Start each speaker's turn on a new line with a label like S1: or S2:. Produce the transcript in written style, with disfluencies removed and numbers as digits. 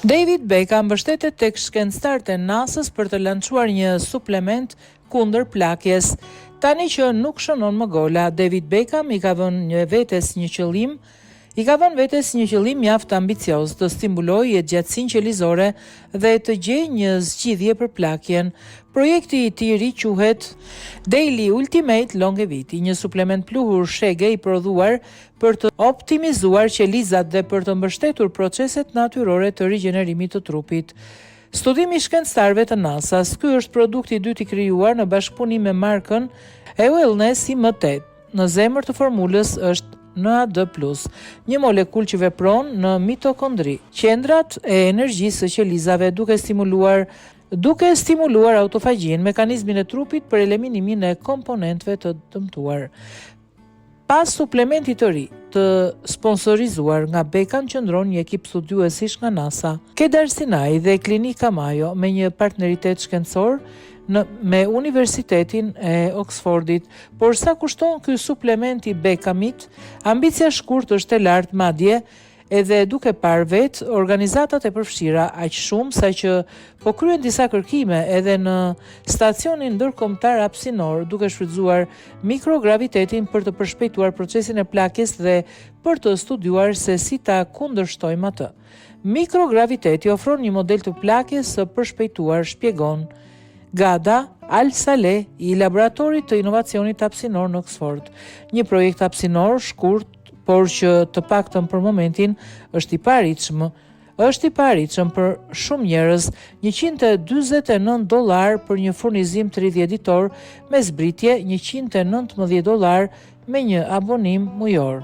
S1: David Beckham mbështetet tek shkencëtarët e NASA-s për të lançuar një suplement kundër plakjes. Tani që nuk shënon më gola, David Beckham i ka vënë vetes një qëllim mjaft ambicioz të stimulojë gjatësinë qelizore dhe të gjejë një zgjidhje për plakjen. Projekti i tij ri quhet Daily Ultimate Longevity, një suplement pluhur shege i prodhuar për të optimizuar qelizat dhe për të mbështetur proceset natyrore të rigjenerimit të trupit. Studimi i shkencëtarëve të NASA-s, ky është produkti i dytë i krijuar në bashkëpunim me markën e Wellness IM8. Në zemër të formulës është NAD+, një molekul që vepron në mitokondri, qendrat e energjisë së qelizave, duke stimuluar autofagjin, mekanizmin e trupit për eliminimin e komponentëve të dëmtuar. Pas suplementit të ri të sponsorizuar nga Beckham, qëndron një ekip studiuesish nga NASA, Kedar Sinai dhe Klinika Mayo me një partneritet shkencor me Universitetin e Oxfordit. Por sa kushton ky suplement i Beckhamit? Ambicia shkurt është e lartë, madje edhe duke parë vetë organizatat e përfshira aq shumë sa që po kryen disa kërkime edhe në stacionin ndërkombëtar hapësinor, duke shfrytzuar mikrogravitetin për të përshpejtuar procesin e plakjes dhe për të studiuar se si ta kundërshtojmë atë. Mikrograviteti ofron një model të plakjes së përshpejtuar, shpjegon Gada Al-Saleh i laboratorit të inovacionit hapësinor në Oxford. Një projekt hapësinor shkurt, por që të paktën për momentin është i paritshëm për shumë njerëz, $149 për një furnizim 30 ditor me zbritje $119 me një abonim mujor.